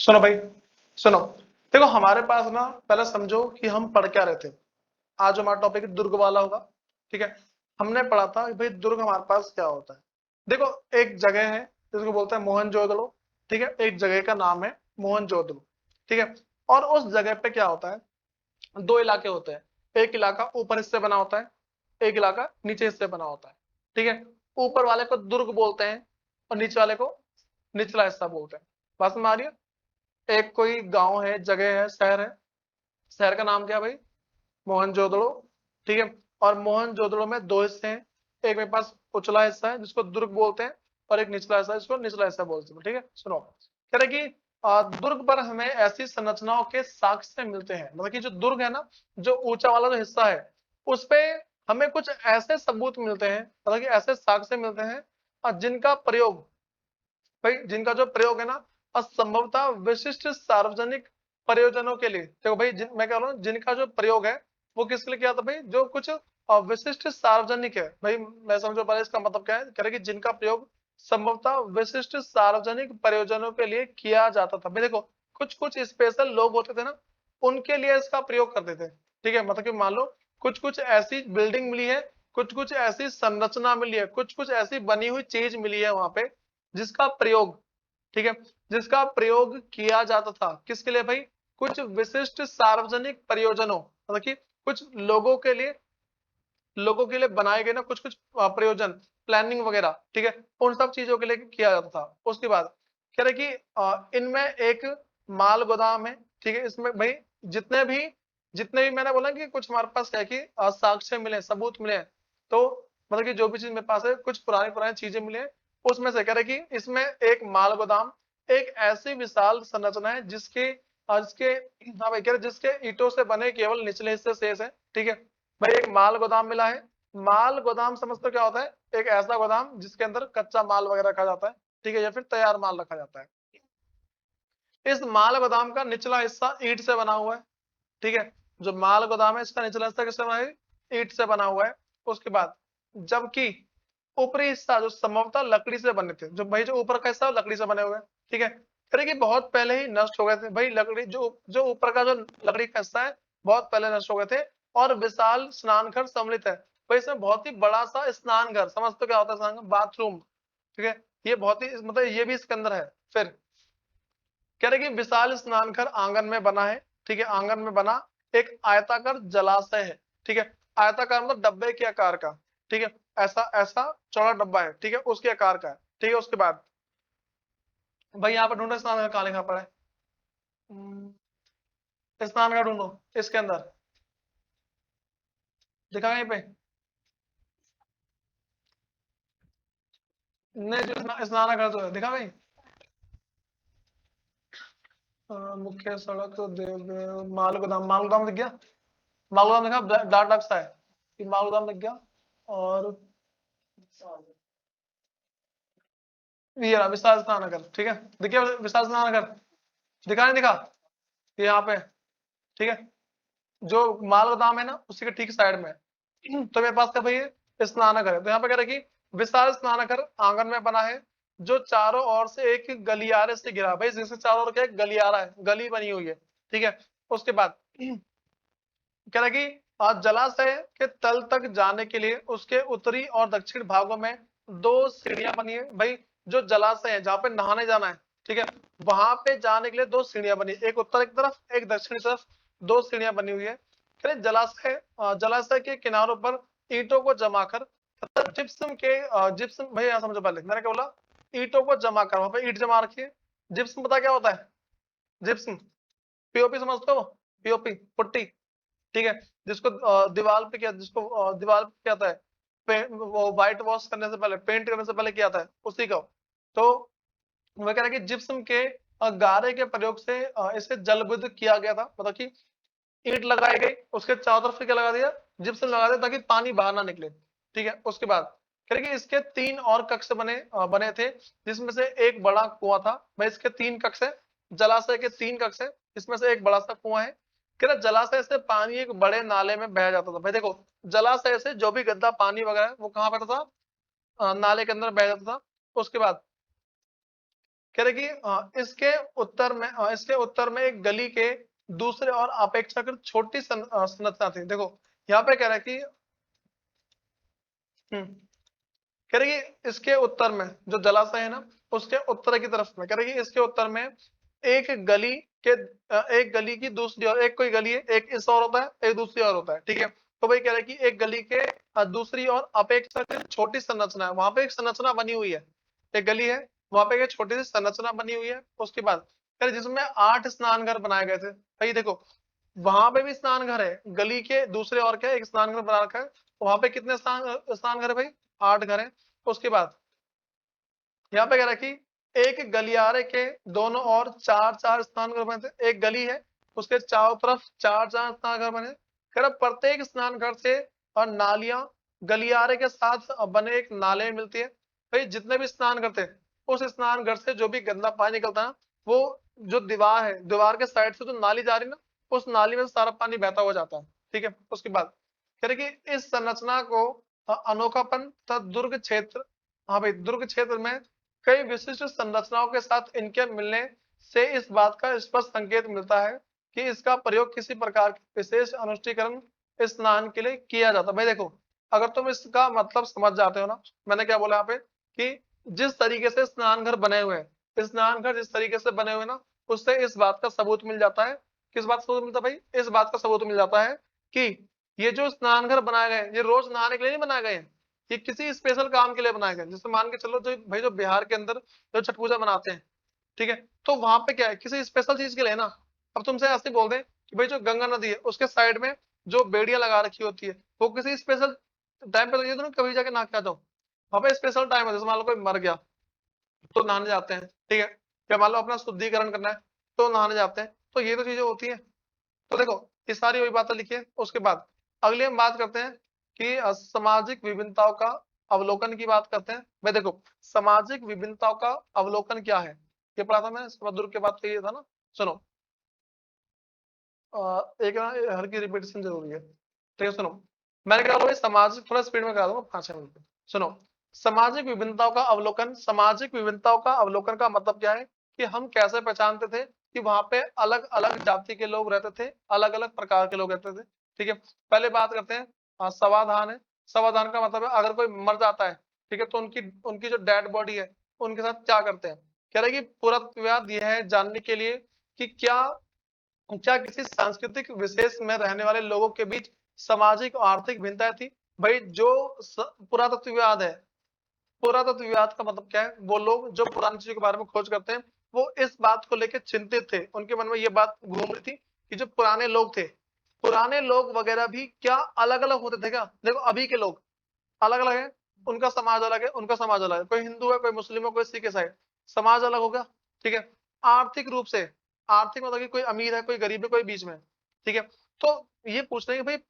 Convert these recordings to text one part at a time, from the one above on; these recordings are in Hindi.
सुनो भाई, सुनो। देखो हमारे पास ना, पहले समझो कि हम पढ़ क्या रहे थे। आज हमारा टॉपिक दुर्ग वाला होगा। ठीक है। हमने पढ़ा था कि भाई दुर्ग हमारे पास क्या होता है। देखो, एक जगह है जिसको बोलते हैं मोहनजोदड़ो। ठीक है, एक जगह का नाम है मोहनजोदड़ो। ठीक है। और उस जगह पे क्या होता है, दो इलाके होते हैं। एक इलाका ऊपर हिस्से बना होता है, एक इलाका नीचे हिस्से बना होता है। ठीक है। ऊपर वाले को दुर्ग बोलते हैं और नीचे वाले को निचला हिस्सा बोलते हैं। बात समझ आ रही है। एक कोई गांव है, जगह है, शहर है। शहर का नाम क्या है भाई? मोहनजोदड़ो। ठीक है। और मोहनजोदड़ो में दो हिस्से हैं। एक मेरे पास उचला हिस्सा है जिसको दुर्ग बोलते हैं, और एक निचला हिस्सा है जिसको निचला हिस्सा बोलते हैं। ठीक है, सुनो। कह रहे कि दुर्ग पर हमें ऐसी संरचनाओं के साक्ष्य मिलते हैं, मतलब कि जो दुर्ग है ना, जो ऊंचा वाला जो हिस्सा है, उस पे हमें कुछ ऐसे सबूत मिलते हैं, मतलब कि ऐसे साक्ष्य मिलते हैं जिनका प्रयोग, भाई जिनका जो प्रयोग है ना, संभवतः विशिष्ट सार्वजनिक प्रयोजनों के लिए। देखो भाई, मैं कह रहा हूँ जिनका जो प्रयोग है वो किसके लिए किया था भाई, जो कुछ विशिष्ट सार्वजनिक है। भाई मैं समझो पहले इसका मतलब क्या है, कह रहे कि जिनका प्रयोग संभवतः विशिष्ट सार्वजनिक प्रयोजनों के लिए किया जाता था। भाई देखो, कुछ कुछ स्पेशल लोग होते थे ना, उनके लिए इसका प्रयोग करते थे। ठीक है, मतलब कि मान लो कुछ कुछ ऐसी बिल्डिंग मिली है, कुछ कुछ ऐसी संरचना मिली है, कुछ कुछ ऐसी बनी हुई चीज मिली है वहां पे, जिसका प्रयोग, ठीक है, जिसका प्रयोग किया जाता था किसके लिए भाई, कुछ विशिष्ट सार्वजनिक प्रयोजनों, मतलब कि कुछ लोगों के लिए बनाए गए ना कुछ कुछ प्रयोजन, प्लानिंग वगैरह। ठीक है, उन सब चीजों के लिए किया जाता था। उसके बाद कह रहे कि इनमें एक माल गोदाम है। ठीक है, इसमें भाई जितने भी मैंने बोला कि कुछ हमारे पास क्या है कि साक्ष्य मिले, सबूत मिले हैं। तो मतलब कि जो भी चीज मेरे पास है, कुछ पुरानी पुरानी चीजें मिली हैं, उसमें से कह रहे कि इसमें एक माल गोदाम, एक ऐसी विशाल संरचना है जिसके हाँ भाई, कह रहे जिसके ईंटों से बने केवल निचले हिस्से शेष है। ठीक है भाई, एक माल गोदाम मिला है। माल गोदाम समझते हो क्या होता है? एक ऐसा गोदाम जिसके अंदर कच्चा माल वगैरह रखा जाता है, ठीक है, या फिर तैयार माल रखा जाता है। इस माल गोदाम का निचला हिस्सा ईंट से बना हुआ है। ठीक है, जो माल गोदाम है इसका निचला हिस्सा किससे बना है? ईंट से बना हुआ है। उसके बाद जबकि ऊपरी हिस्सा जो संभवतः लकड़ी से बने थे, जो भाई जो ऊपर का हिस्सा लकड़ी से बने हुए हैं। ठीक है, कह रहे कि बहुत पहले ही नष्ट हो गए थे भाई, लकड़ी जो जो ऊपर का जो लकड़ी का हिस्सा है, बहुत पहले नष्ट हो गए थे। और विशाल स्नान घर सम्मिलित है भाई, इसमें बहुत ही बड़ा सा स्नान घर, समझते हो क्या होता है स्नान घर? बाथरूम। ठीक है, ये बहुत ही मतलब ये भी इसके अंदर है। फिर कह रहे कि विशाल स्नान घर आंगन में बना है। ठीक है, आंगन में बना एक आयताकार जलाशय है। ठीक है, आयताकार मतलब डब्बे के आकार का। ठीक है, ऐसा ऐसा चौड़ा डब्बा है। ठीक है, उसके आकार का है। ठीक है, उसके बाद भाई यहाँ पर ढूंढो स्नान घर कहाँ लिखा पड़ा है। स्नान घर ढूंढो, इसके अंदर दिखा कहीं पे? नहीं, जो स्नान घर जो है दिखा भाई। मुख्य सड़क तो माल गोदाम, माल गोदाम दिख गया। माल गोदाम दिखा, डार्क डार्क सा है कि माल गोदाम दिख गया। और ये रहा विशाल स्नानगर। ठीक है, देखिए विशाल स्नानगर, दिखा नहीं दिखा? ये यहाँ पे। ठीक है, जो माल गोदाम है ना उसी के ठीक साइड में है। तो मेरे पास क्या भाई है, स्नानगर है। तो यहाँ पे कह रहे कि विशाल स्नानगर आंगन में बना है, जो चारों ओर से एक गलियारे से घिरा है। भाई जिसके चारों ओर क्या है, गलियारा है, गली बनी हुई है। ठीक है, उसके बाद कह रहा कि जलाशय के तल तक जाने के लिए उसके उत्तरी और दक्षिण भागों में दो सीढ़ियां बनी है। भाई जो जलाशय है जहाँ पे नहाने जाना है, ठीक है, वहां पे जाने के लिए दो सीढ़ियां बनी, एक उत्तर की तरफ एक दक्षिण की तरफ, दो सीढ़ियां बनी हुई है। कह रहे जलाशय के किनारों पर ईंटों को जमाकर तथा जिप्सम जिप्सम, भाई यहाँ समझो पहले मैंने क्या बोला, ईंटों को जमा कर, वहां पे ईंट जमा रखी है। जिप्सम पता क्या होता है? जिप्सम, पीओपी समझते हो? POP putty. ठीक है, जिसको दीवार पे किया, जिसको दीवार पे क्या आता है, वो व्हाइट वॉश करने से पहले, पेंट करने से पहले क्या आता है, उसी का। तो मैं कह रहा कि जिप्सम के गारे के प्रयोग से इसे जलविद्युत किया गया था, मतलब कि ईंट लगाई गई, उसके चारों तरफ से क्या लगा दिया, जिप्सम लगा दिया, ताकि पानी बाहर ना निकले। ठीक है, उसके बाद कह रहे कि इसके तीन और कक्ष बने थे, जिसमें से एक बड़ा कुआं था। भाई इसके तीन कक्ष है, जलाशय के तीन कक्ष है, इसमें से एक बड़ा सा कुआं है। कह रहे जलाशय से पानी एक बड़े नाले में बह जाता था। भाई देखो, जलाशय से जो भी गंदा पानी वगैरह वो कहाँ पर था, नाले के अंदर बह जाता था। उसके बाद कह रहे कि इसके उत्तर में एक गली के दूसरे और अपेक्षाकृत छोटी संरचना थी। देखो यहाँ पे कह रहा है कि कह रहे कि इसके उत्तर में जो जलाशय है ना, उसके उत्तर की तरफ में कह रहे कि इसके उत्तर में एक गली के एक गली की दूसरी और एक कोई गली है, एक इस और होता है, एक दूसरी और होता है, ठीक है। तो वही कह रहे कि एक गली के दूसरी और अपेक्षाकृत छोटी संरचना है, वहां पे एक संरचना बनी हुई है, एक गली है वहां पे एक छोटी सी संरचना बनी हुई है। उसके बाद कह रहे जिसमें 8 स्नान घर बनाए गए थे। भाई देखो वहां पे भी स्नान घर है, गली के दूसरे और क्या एक स्नान घर बना रखा है, वहां पे कितने स्नान घर है भाई? 8 घर है। उसके बाद यहाँ पे कह रहा है कि एक गलियारे के दोनों ओर 4-4 स्नान घर बने थे। एक गली है उसके चारों तरफ 4-4 स्नान घर बने। कह रहा प्रत्येक स्नान घर से और नालियां गलियारे के साथ बने एक नाले में मिलती है। भाई जितने भी स्नान घर थे उस स्नान घर से जो भी गंदा पानी निकलता है वो जो दीवार है, दीवार के साइड से जो नाली जा रही है ना, उस नाली में सारा पानी बहता हुआ जाता है, ठीक है। उसके बाद कह रहे कि इस संरचना को अनोखापन तथा दुर्ग क्षेत्र, हाँ भाई दुर्ग क्षेत्र में कई विशिष्ट संरचनाओं के साथ इनके मिलने से इस बात का स्पष्ट संकेत मिलता है कि इसका प्रयोग किसी प्रकार के विशेष अनुष्ठीकरण स्नान के लिए किया जाता है। भाई देखो अगर तुम इसका मतलब समझ जाते हो ना, मैंने क्या बोला यहाँ पे कि जिस तरीके से स्नान घर बने हुए हैं, स्नान घर जिस तरीके से बने हुए ना, उससे इस बात का सबूत मिल जाता है। किस बात का सबूत मिलता है भाई? इस बात का सबूत मिल जाता है कि ये जो स्नान घर बनाए गए ये रोज नहाने के लिए नहीं बनाए गए हैं, ये किसी स्पेशल काम के लिए बनाए गए। जैसे मान के चलो जो भाई जो बिहार के अंदर जो छठ पूजा मनाते हैं, ठीक है, तो वहां पे क्या है किसी स्पेशल चीज के लिए ना। अब तुमसे ऐसे बोल दें कि भाई जो गंगा नदी है उसके साइड में जो बेड़ियां लगा रखी होती है वो किसी स्पेशल टाइम पे, तो ये तो ना कभी जाके नहा के आ जाओ, वहां पे स्पेशल टाइम है, जैसे मान लो कोई मर गया तो नहाने जाते हैं, ठीक है, या मान लो अपना शुद्धिकरण करना है तो नहाने जाते हैं, तो ये तो चीजें होती हैं। तो देखो ये सारी वही बातें लिखी है। उसके बाद अगली हम बात करते हैं कि सामाजिक विभिन्नताओं का अवलोकन की बात करते हैं। मैं देखो सामाजिक विभिन्नताओं का अवलोकन क्या है ये पढ़ा था मैंने, समुद्र के बाद तो ये था ना। सुनो एक ना हर की रिपीटेशन जरूरी है, ठीक है। सुनो मैंने कहा भाई सामाजिक, थोड़ा स्पीड में करा दूंगा 5-6 मिनट में। सुनो सामाजिक विभिन्नताओं का अवलोकन, सामाजिक विभिन्नताओं का अवलोकन का मतलब क्या है कि हम कैसे पहचानते थे कि वहां पे अलग अलग जाति के लोग रहते थे, अलग अलग प्रकार के लोग रहते थे, ठीक है। पहले बात करते हैं समाधान है। समाधान का मतलब है अगर कोई मर जाता है, ठीक है, तो उनकी उनकी जो डेड बॉडी है उनके साथ क्या करते हैं। कह रहे कि पुरातत्ववाद यह है जानने के लिए कि क्या किसी सांस्कृतिक विशेष में रहने वाले लोगों के बीच सामाजिक और आर्थिक भिन्नताएं थी। भाई जो पुरातत्ववाद है, पुरातत्ववाद का मतलब क्या है? वो लोग जो पुरानी चीजों के बारे में खोज करते हैं वो इस बात को लेकर चिंतित थे, उनके मन में ये बात घूम रही थी कि जो पुराने लोग थे, पुराने लोग वगैरह भी क्या अलग अलग होते थे क्या? देखो अभी के लोग अलग अलग है, उनका समाज अलग है, उनका समाज अलग है, कोई हिंदू है, कोई मुस्लिम है, कोई सिख है, साइड समाज अलग होगा, ठीक है। आर्थिक रूप से, आर्थिक मतलब कि कोई अमीर है, कोई गरीब है, कोई बीच में है, ठीक है। तो ये पूछ रहे हैं कि भाई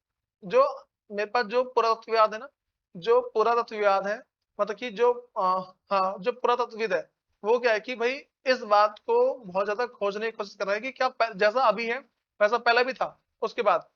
जो मेरे पास जो पुरातत्ववाद है ना, जो पुरातत्ववाद है मतलब कि जो हाँ जो पुरातत्वविद है वो क्या है कि भाई इस बात को बहुत ज्यादा खोजने की कोशिश कर रहा है कि क्या जैसा अभी है वैसा पहले भी था। उसके बाद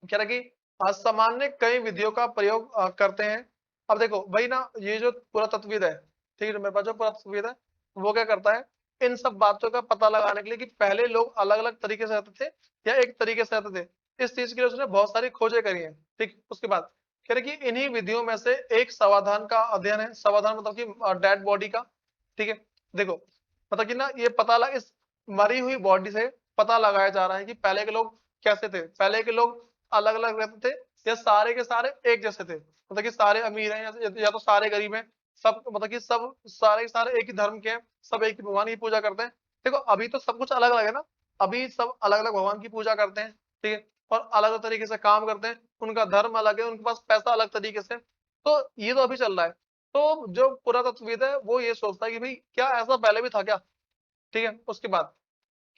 कह रहा है कि सामान्य कई विधियों का प्रयोग करते हैं। अब देखो भाई ना ये जो पुरातत्वविद है, ठीक है, जो मेरे पास जो पुरातत्वविद है वो क्या करता है इन सब बातों का पता लगाने के लिए कि पहले लोग अलग अलग तरीके से रहते थे या एक तरीके से रहते थे, इस चीज के लिए उसने बहुत सारी खोजें करी हैं, ठीक। उसके बाद कह रहे कि इन्हीं विधियों में से एक समाधान का अध्ययन है। समाधान मतलब कि डेड बॉडी का, ठीक है। देखो मतलब कि ना ये पता लगा इस मरी हुई बॉडी से पता लगाया जा रहा है कि पहले के लोग कैसे थे, पहले के लोग अलग अलग रहते थे या सारे के सारे एक जैसे थे, मतलब कि सारे अमीर हैं या तो सारे गरीब हैं, सब मतलब कि सब सारे के सारे एक ही धर्म के हैं, सब एक ही भगवान की पूजा करते हैं। देखो अभी तो सब कुछ अलग अलग है ना, अभी सब अलग अलग भगवान की पूजा करते हैं, ठीक है, और अलग अलग तरीके से काम करते हैं, उनका धर्म अलग है, उनके पास पैसा अलग तरीके से, तो ये तो अभी चल रहा है। तो जो पुरातत्वविद है वो ये सोचता है कि भाई क्या ऐसा पहले भी था क्या, ठीक है। उसके बाद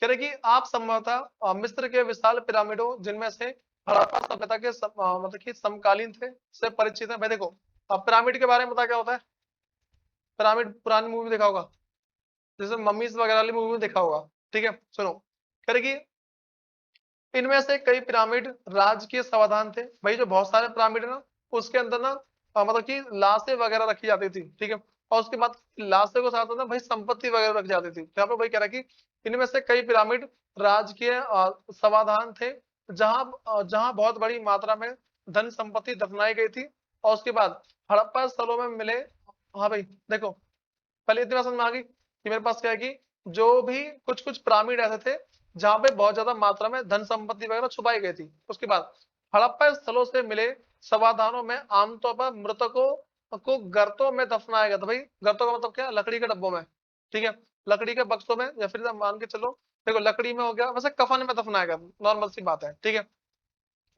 कह रहे कि आप संभवतः मिस्र के विशाल पिरामिडों जिनमें से हड़प्पा सभ्यता के मतलब कि समकालीन थे से परिचित है। भाई देखो अब पिरामिड के बारे में पता क्या होता है? पिरामिड पुरानी मूवी देखा होगा, जैसे मम्मीज वगैरह वाली मूवी में देखा होगा, ठीक है। सुनो कह रहे कि इनमें से कई पिरामिड राजकीय समाधान थे। भाई जो बहुत सारे पिरामिड है ना उसके अंदर ना मतलब कि लाशें वगैरह रखी जाती थी, ठीक है, और उसके बाद लाशों के साथ ना भाई संपत्ति वगैरह रख जाती थी। यहाँ पे वही कह रहा है कि इनमें से कई पिरामिड राजकीय समाधान थे, जहां बहुत बड़ी मात्रा में धन संपत्ति दफनाई गई थी। और उसके बाद हड़प्पा स्थलों में मिले, हाँ भाई देखो पहले इतनी बात समझ में आ गई कि मेरे पास क्या है कि जो भी कुछ कुछ पिरामिड ऐसे थे जहां पे बहुत ज्यादा मात्रा में धन संपत्ति वगैरह छुपाई गई थी। उसके बाद हड़प्पा स्थलों से मिले समाधानों में आमतौर पर मृतकों को गर्तों में दफनाया गया था। भाई गर्तों का मतलब क्या, लकड़ी के डब्बों में, ठीक है, लकड़ी के बक्सों में, या फिर मान के चलो देखो लकड़ी में हो गया, वैसे कफन में दफनाया गया, नॉर्मल सी बात है, ठीक है।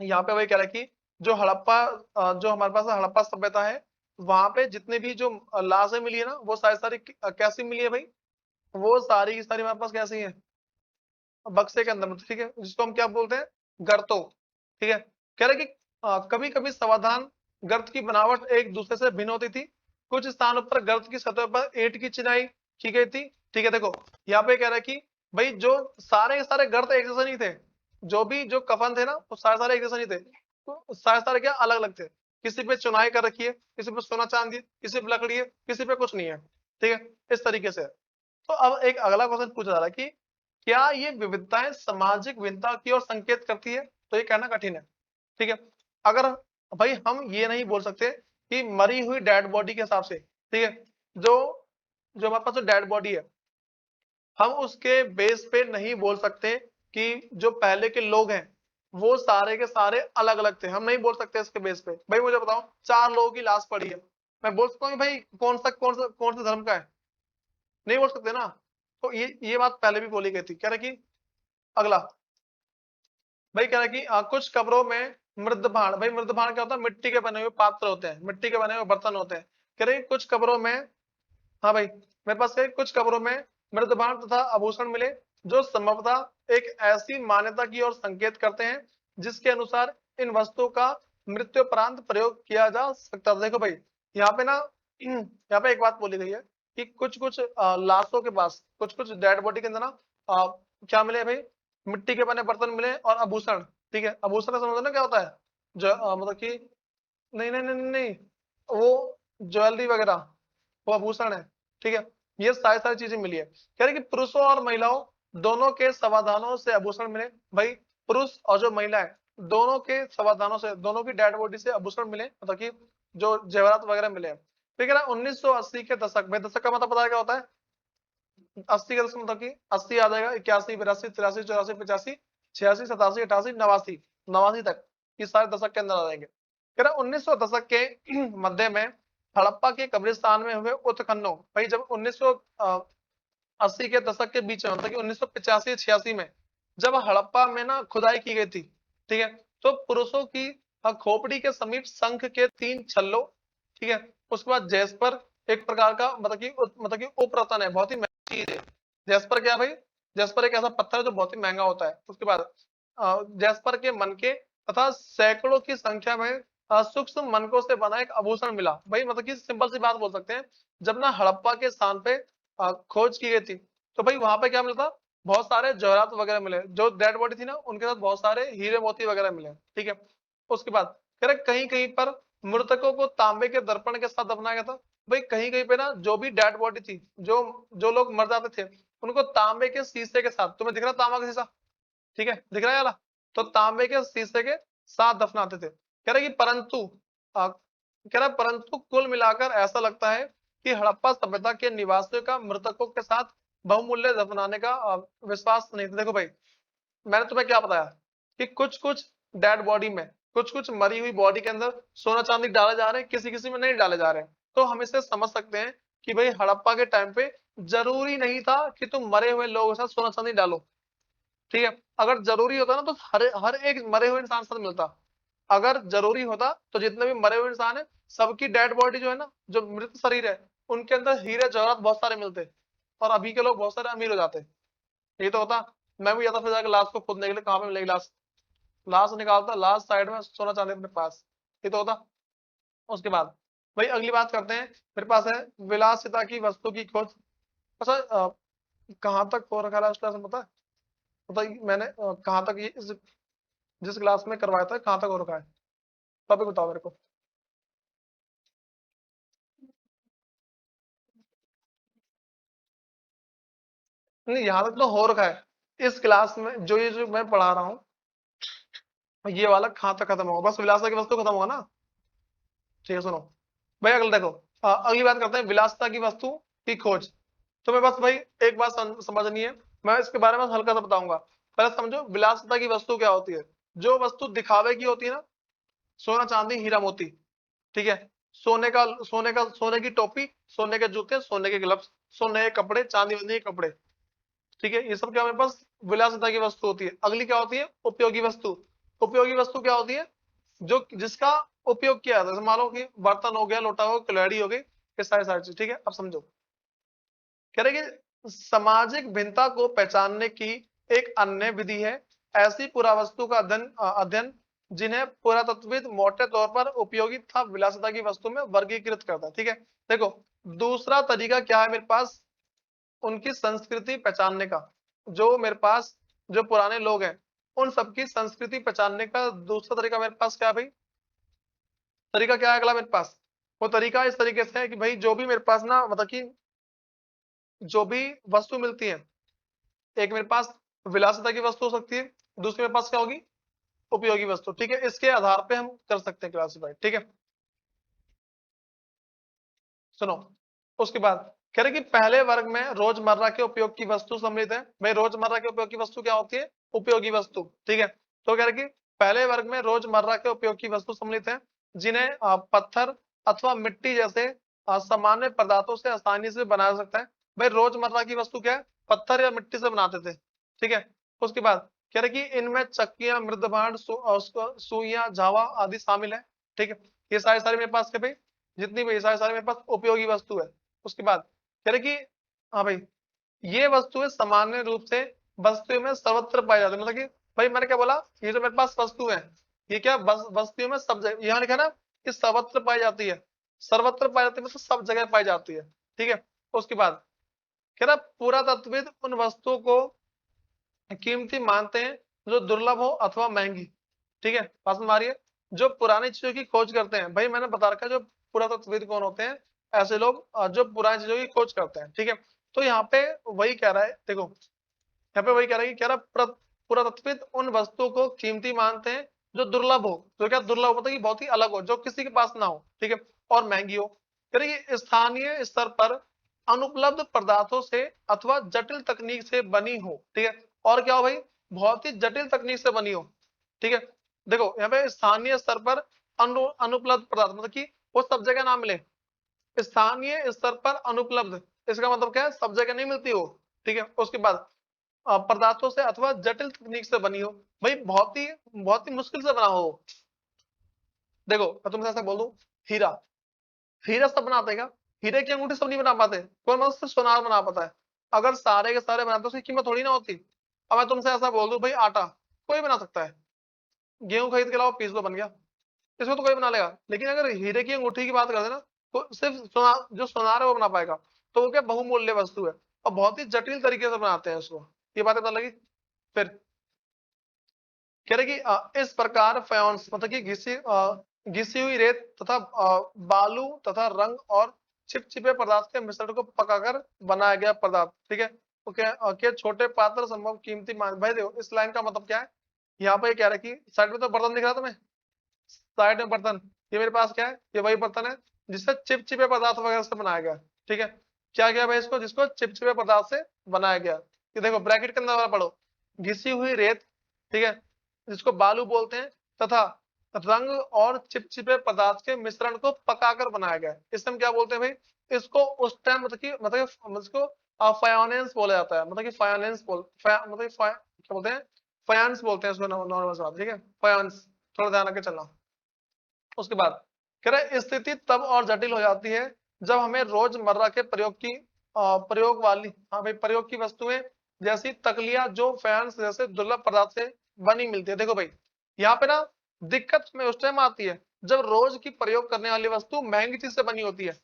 यहाँ पे वही कह रहा है कि जो हड़प्पा जो हमारे पास हड़प्पा सभ्यता है, वहां पे जितने भी जो लाशें मिली है ना, वो सारी सारी कैसी मिली है भाई, वो सारी की सारी हमारे पास कैसी है, बक्से के अंदर, ठीक है, जिसको हम क्या बोलते हैं, गर्तो, ठीक है। कह रहे कि कभी कभी समाधान गर्त की बनावट एक दूसरे से भिन्न होती थी। कुछ स्थानों पर गर्त की सतह पर ईंट की चिनाई की गई थी, ठीक है। देखो यहाँ पे कह रहा है कि भाई जो सारे के सारे गर्त एक जैसे नहीं थे, जो भी जो कफन थे ना वो सारे सारे एक जैसे नहीं थे, तो सारे सारे क्या अलग अलग थे। किसी पे चुनाई कर रखी है, किसी पे सोना चांदी है, किसी पे लकड़ी है, किसी पे कुछ नहीं है, ठीक है, इस तरीके से। तो अब एक अगला क्वेश्चन पूछा जा रहा है कि क्या ये विविधताएं सामाजिक भिन्नता की ओर संकेत करती है, तो ये कहना कठिन है, ठीक है। अगर भाई हम ये नहीं बोल सकते कि मरी हुई डेड बॉडी के हिसाब से, ठीक है, जो जो हमारे पास डेड बॉडी है, हम उसके बेस पे नहीं बोल सकते कि जो पहले के लोग हैं वो सारे के सारे अलग अलग थे, हम नहीं बोल सकते इसके बेस पे। भाई मुझे बताओ 4 लोगों की लाश पड़ी है, मैं बोल सकता हूँ भाई कौन सा धर्म का है, नहीं बोल सकते ना। तो ये बात पहले भी बोली गई थी। कह रहे कि अगला भाई कह रहा है कि कुछ कब्रों में मृद भाण, भाई मृद भाण क्या होता है, मिट्टी के बने हुए पात्र होते हैं, मिट्टी के बने हुए बर्तन होते हैं। कह रहे कुछ कब्रों में, हाँ भाई मेरे पास है, कुछ कब्रों में मृद भाण तथा आभूषण मिले जो संभवतः एक ऐसी मान्यता की ओर संकेत करते हैं जिसके अनुसार इन वस्तुओं का मृत्युपरांत प्रयोग किया जा सकता था। देखो भाई यहाँ पे ना यहाँ पे एक बात बोली गई है कि कुछ कुछ लाशों के पास, कुछ कुछ डेड बॉडी के अंदर ना क्या मिले भाई, मिट्टी के बने बर्तन मिले और आभूषण, ठीक है। आभूषण का समझो ना क्या होता है, जो मतलब कि नहीं नहीं नहीं नहीं नहीं, वो ज्वेलरी वगैरह वो आभूषण है, ठीक है। ये सारी सारी चीजें मिली है। कह रहे कि पुरुषों और महिलाओं दोनों के समाधानों से आभूषण मिले। भाई पुरुष और जो महिला है दोनों के समाधानों से, दोनों की डेड बॉडी से आभूषण मिले, मतलब कि जो जेवरात वगैरह मिले हैं। ठीक है ना। 1980 के दशक में, दशक का मतलब पता है क्या होता है, 80 का दशक मतलब कि 80 आ जाएगा, 81 82 83 84 85 86 87 88 89 89 तक, ये सारे दशक के अंदर आ जाएंगे। कह रहा 1900 दशक के मध्य में हड़प्पा के कब्रिस्तान में हुए उत्खननों, भाई जब 1980 के दशक के बीच में, मतलब कि 1985 86 में जब हड़प्पा में ना खुदाई की गई थी, ठीक है, तो पुरुषों की खोपड़ी के समीप शंख के 3 छल्लों, ठीक है, उसके बाद जैस्पर एक प्रकार का मतलब कि उपरतन है, बहुत ही महंगी चीज है। जैस्पर क्या भाई, जैस्पर एक ऐसा पत्थर है जो बहुत ही महंगा होता है। उसके बाद जैस्पर के मनके तथा सैकड़ों की संख्या में सूक्ष्म मनकों से बना एक आभूषण मिला। भाई मतलब कि सिंपल सी बात बोल सकते हैं, जब ना हड़प्पा के स्थान पे खोज की गई थी तो भाई वहां पे क्या मिला था, बहुत सारे जवाहरात वगैरह मिले, जो डेड बॉडी थी ना उनके साथ बहुत सारे हीरे मोती वगैरह मिले, ठीक है। उसके बाद कह रहे कहीं कहीं पर मृतकों को तांबे के दर्पण के साथ दफनाया गया था। भाई कहीं कहीं पे ना जो भी डेड बॉडी थी, जो जो लोग मर जाते थे उनको तांबे के शीशे के साथ, तुम्हें दिख रहा तांबा का शीशा, ठीक है दिख रहा है वाला, तो तांबे के शीशे के साथ दफनाते थे। कह रहे कि परंतु कह रहा परंतु कुल मिलाकर ऐसा लगता है कि हड़प्पा सभ्यता के निवासियों का मृतकों के साथ बहुमूल्य दफनाने का विश्वास नहीं था। देखो भाई मैंने तुम्हें क्या बताया कि कुछ कुछ डेड बॉडी में, कुछ कुछ मरी हुई बॉडी के अंदर सोना चांदी डाले जा रहे हैं, किसी किसी में नहीं डाले जा रहे हैं। तो हम इसे समझ सकते हैं कि भाई हड़प्पा के टाइम पे जरूरी नहीं था कि तुम मरे हुए लोगों के साथ सोना चांदी डालो, ठीक है। अगर जरूरी होता ना तो हर हर एक मरे हुए इंसान के साथ मिलता। अगर जरूरी होता तो जितने भी मरे हुए इंसान है सबकी डेड बॉडी जो है ना, जो मृत शरीर है, उनके अंदर हीरे जवाहरात बहुत सारे मिलते और अभी के लोग बहुत सारे अमीर हो जाते। ये तो होता, मैं भी जाता फिर जाकर लाश को खोदने के लिए, कहाँ पे मिलेगी लाश, लाश निकालता, लाश साइड में, सोना चांदी अपने पास, ये तो होता। उसके बाद भाई अगली बात करते हैं, मेरे पास है विलासिता की वस्तु की खोज। अच्छा कहाँ तक हो रखा है लास्ट क्लास में पता है, मतलब मैंने कहाँ तक ये जिस क्लास में करवाया था कहाँ तक हो रखा है, टॉपिक बताओ मेरे को। नहीं, यहाँ तक तो हो रखा है इस क्लास में, जो मैं पढ़ा रहा हूँ, ये वाला कहाँ तक खत्म होगा, बस विलासता की वस्तु खत्म होगा ना। ठीक है सुनो भाई, अगला देखो, अगली बात करते हैं विलासता की वस्तु की खोज। तो मैं बस भाई एक बात समझनी है, मैं इसके बारे में हल्का सा बताऊंगा। पहले समझो विलासता की वस्तु क्या होती है। जो वस्तु दिखावे की होती है ना, सोना चांदी हीरा मोती, ठीक है, सोने की टोपी, सोने के जूते, सोने के ग्लव्स, सोने के कपड़े, चांदी वांदी के कपड़े, ठीक है, ये सब क्या हमारे पास विलासिता की वस्तु होती है। अगली क्या होती है, उपयोगी वस्तु। उपयोगी वस्तु क्या होती है, जो जिसका उपयोग किया जाता है, जैसे मान लो कि बर्तन हो गया, लोटा हो, कुल्हाड़ी हो गई, ये सारी सारी चीज, ठीक है। अब समझो, कह रहे कि सामाजिक भिन्नता को पहचानने की एक अन्य विधि है ऐसी पुरावस्तु का अध्ययन जिन्हें पुरातत्वविद मोटे तौर पर उपयोगी तथा विलासिता की वस्तु में वर्गीकृत करता है, ठीक है। देखो, दूसरा तरीका क्या है मेरे पास, उनकी संस्कृति पहचानने का। जो मेरे पास जो पुराने लोग हैं, उन सबकी संस्कृति पहचानने का दूसरा तरीका मेरे पास क्या है भाई, तरीका क्या है अगला मेरे पास, वो तरीका इस तरीके से है कि भाई जो भी मेरे पास ना, मतलब कि जो भी वस्तु मिलती है, एक मेरे पास विलासिता की वस्तु हो सकती है, दूसरी मेरे पास क्या होगी, उपयोगी वस्तु, ठीक है। इसके आधार पे हम कर सकते हैं क्लासिफाई, ठीक है। सुनो, उसके बाद कह रहे कि पहले वर्ग में रोजमर्रा के उपयोग की वस्तु सम्मिलित है। भाई रोजमर्रा के उपयोग की वस्तु क्या होती है, उपयोगी वस्तु, ठीक है। तो कह रहे कि पहले वर्ग में रोजमर्रा के उपयोग की वस्तु सम्मिलित है जिन्हें पत्थर अथवा मिट्टी जैसे सामान्य पदार्थों से आसानी से बनाया जा सकता है। भाई रोजमर्रा की वस्तु क्या है, पत्थर या मिट्टी से बनाते थे, ठीक है। उसके बाद कह रहे कि इनमें चक्कियां, मृदभांड, सुइयां, झावा आदि शामिल है, ठीक है। ये सारे सारे मेरे पास क्या भाई, जितनी भी सारे सारे मेरे पास उपयोगी वस्तु है। उसके बाद कह रहे कि हाँ भाई, ये वस्तुएं सामान्य रूप से वस्तुओं में सर्वत्र पाई जाती है। मतलब कि भाई मैंने क्या बोला, ये जो मेरे पास वस्तु है, ये क्या वस्तुओं में सब जगह, यहाँ लिखा है ना कि सर्वत्र पाई जाती है, सर्वत्र पाई जाती है मतलब सब जगह पाई जाती है, ठीक है। उसके बाद कह रहा पुरातत्वविद उन वस्तुओं को कीमती मानते हैं जो दुर्लभ हो अथवा महंगी, ठीक है। पास में मारिए, जो पुरानी चीजों की खोज करते हैं, भाई मैंने बता रखा है जो पुरातत्वविद कौन होते हैं, ऐसे लोग जो पुरानी चीजों की खोज करते हैं, ठीक है। तो यहाँ पे वही कह रहा है, देखो यहाँ पे वही कह रहा है कि कह रहा पुरातत्वविद उन वस्तुओं को कीमती मानते हैं जो दुर्लभ हो, जो क्या दुर्लभ मतलब कि बहुत ही अलग हो, जो किसी के पास ना हो, ठीक है, और महंगी हो। कह रहे कि स्थानीय स्तर पर अनुपलब्ध पदार्थों से अथवा जटिल तकनीक से बनी हो, ठीक है। और क्या हो भाई, बहुत ही जटिल तकनीक से बनी हो, ठीक है। देखो यहाँ पे स्थानीय स्तर पर अनुपलब्ध पदार्थ मतलब कि वो सब जगह ना मिले, स्थानीय स्तर पर अनुपलब्ध, इसका मतलब क्या है, सब जगह नहीं मिलती हो, ठीक है। उसके बाद पदार्थों से अथवा जटिल तकनीक से बनी हो, भाई बहुत ही मुश्किल से बना हो। देखो मैं तुमसे ऐसा बोल दूं, हीरा, हीरा सब बनाते हैं क्या, हीरे की अंगूठी सब नहीं बना पाते, कोई मतलब सिर्फ सोनार बना पाता है। अगर सारे के सारे बनाते उसकी कीमत थोड़ी ना होती। अब मैं तुमसे ऐसा बोल दूं भाई आटा कोई बना सकता है, गेहूं खरीद के लाओ पीस लो बन गया, इसको तो कोई बना लेगा। लेकिन अगर हीरे की अंगूठी की बात करते ना, तो सिर्फ जो सोनार है वो बना पाएगा। तो वो क्या बहुमूल्य वस्तु है, और बहुत ही जटिल तरीके से बनाते हैं उसको। ये बात पता लगी। फिर कह रहे कि इस प्रकार फायोन्स मतलब कि घिसी हुई रेत तथा बालू तथा रंग और चिपचिपे पदार्थ के मिश्रण को पकाकर बनाया गया पदार्थ, ठीक है। तो क्या छोटे पात्र संभव कीमती मान, भाई देखो इस लाइन का मतलब क्या है, यहाँ पे कह रहा है कि साइड में तो बर्तन दिख रहा है तुम्हें, साइड में बर्तन, ये मेरे पास क्या है, ये वही बर्तन है जिससे चिपचिपे पदार्थ वगैरह से बनाया गया, ठीक है। क्या गया भाई इसको, जिसको चिपचिपे पदार्थ से बनाया गया। ये देखो ब्रैकेट के अंदर वाला पढ़ो, घिसी हुई रेत, ठीक है, जिसको बालू बोलते हैं, तथा रंग और चिपचिपे पदार्थ के मिश्रण को पकाकर बनाया गया। इसे हम क्या बोलते हैं भाई, इसको उस टाइम मतलब इसको फायोनेंस बोला जाता है, मतलब कि फायोनेंस क्या बोलते हैं, फायंस बोलते हैं इसको, नॉर्मल सा, ठीक है, फायंस, थोड़ा ध्यान रख के चलना। उसके बाद कह रहे स्थिति तब और जटिल हो जाती है जब हमें रोजमर्रा के प्रयोग वाली, हाँ भाई प्रयोग की वस्तुएं जैसी तकलिया जो फैंस जैसे दुर्लभ पदार्थ से बनी मिलती है। देखो भाई यहाँ पे ना दिक्कत में उस टाइम आती है जब रोज की प्रयोग करने वाली वस्तु महंगी चीज से बनी होती है।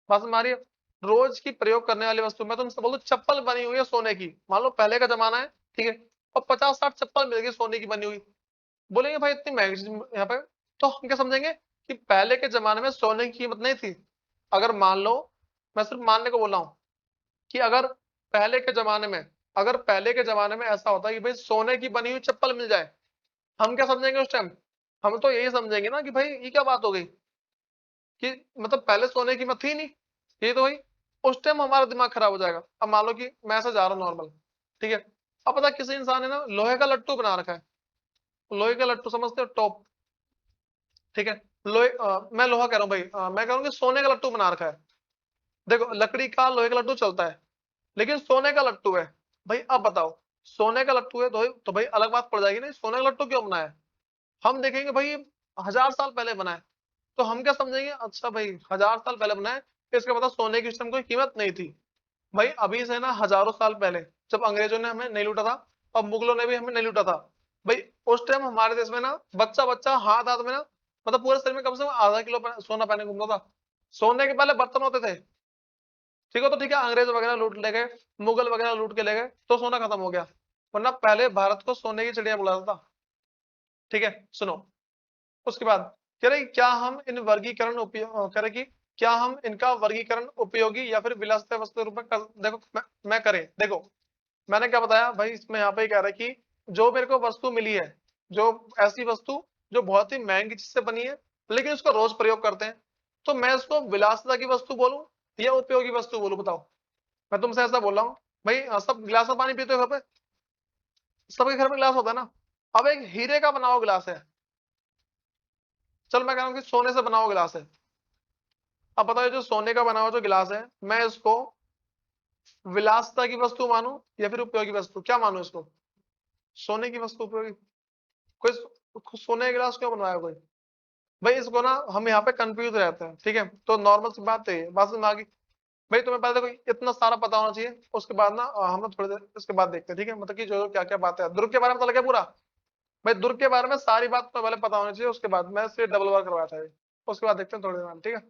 बात हमारी, रोज की प्रयोग करने वाली वस्तु, मैं तुमसे बोलूं चप्पल बनी हुई है सोने की, मान लो पहले का जमाना है, ठीक है, और 50-60 चप्पल मिल गई सोने की बनी हुई, बोलेंगे भाई इतनी महंगी चीज यहाँ पे, तो हम क्या समझेंगे कि पहले के जमाने में सोने की कीमत नहीं थी। अगर मान लो, मैं सिर्फ मानने को बोल रहा हूँ कि अगर पहले के जमाने में, अगर पहले के जमाने में ऐसा होता कि भाई सोने की बनी हुई चप्पल मिल जाए, हम क्या समझेंगे उस टाइम? हम तो यही समझेंगे ना कि भाई ये क्या बात हो गई, कि मतलब पहले सोने की कीमत थी नहीं, ये तो भाई उस टाइम हमारा दिमाग खराब हो जाएगा। अब मान लो कि मैं ऐसे जा रहा हूँ नॉर्मल, ठीक है, अब पता किसी इंसान ने ना लोहे का लट्टू बना रखा है, लोहे का लट्टू समझते हो, टॉप, ठीक है, मैं लोहा कह रहा हूँ भाई, मैं कह रहा हूँ कि सोने का लट्टू बना रखा है। देखो लकड़ी का लोहे का लट्टू चलता है, लेकिन सोने का लट्टू है, भाई अब बताओ, सोने का लट्टू है तो भाई अलग बात पड़ जाएगी, नहीं सोने का लट्टू क्यों बनाया है? हम देखेंगे भाई 1000 साल पहले बना है, तो हम क्या समझेंगे, अच्छा भाई 1000 साल पहले बना है, इसका मतलब सोने की उस टाइम कोई कीमत नहीं थी। भाई अभी से ना हजारों साल पहले, जब अंग्रेजों ने हमें नहीं लूटा था और मुगलों ने भी हमें नहीं लूटा था, भाई उस टाइम हमारे देश में ना बच्चा बच्चा हाथ हाथ में ना, मतलब पूरे शरीर में कम से कम आधा किलो सोना पहने घूमता था। सोने के पहले बर्तन होते थे, ठीक है, तो ठीक है अंग्रेज वगैरह लूट ले गए, मुगल वगैरह लूट के ले गए तो सोना खत्म हो गया, वरना पहले भारत को सोने की चिड़िया बुलाता था। ठीक है सुनो, उसके बाद कह रहे क्या हम इन वर्गीकरण उपयोग करें कि क्या हम इनका वर्गीकरण उपयोगी या फिर विलासिता वस्तु के रूप में देखो मैं करें। देखो मैंने क्या बताया भाई, इसमें यहाँ पे कह रहा है कि जो मेरे को वस्तु मिली है, जो ऐसी वस्तु जो बहुत ही महंगी चीज से बनी है लेकिन उसका रोज प्रयोग करते हैं, तो मैं उसको विलासिता की वस्तु बोलूं या उपयोगी वस्तु बोलूं, बताओ। मैं तुमसे ऐसा बोल रहा हूँ भाई, सब गिलास में पानी पीते हो घर पे, सबके घर में गिलास होता है ना, अब एक हीरे का बना हुआ गिलास है, चल मैं कह रहा हूँ कि सोने से बना हुआ गिलास है, अब बताओ जो सोने का बना हुआ जो गिलास है, मैं इसको विलासिता की वस्तु मानूं या फिर उपयोगी वस्तु, क्या मानूं इसको? सोने की वस्तु उपयोगी? कोई सोने का गिलास क्यों बनवाया कोई? भाई इसको ना हम यहाँ पे कंफ्यूज रहते हैं, ठीक है, तो नॉर्मल सी बात है, बात समझ में आ गई? भाई तुम्हें पहले देखो इतना सारा पता होना चाहिए, उसके बाद ना हम लोग थोड़ी देर इसके बाद देखते हैं, ठीक है, मतलब कि जो क्या क्या बात है दुर्ग के बारे में पता लगा पूरा। भाई दुर्ग के बारे में सारी बात तो पहले पता होनी चाहिए, उसके बाद मैं सिर्फ डबल वर्क करवाया था ये। उसके बाद देखते हैं थोड़ी देर में, ठीक है।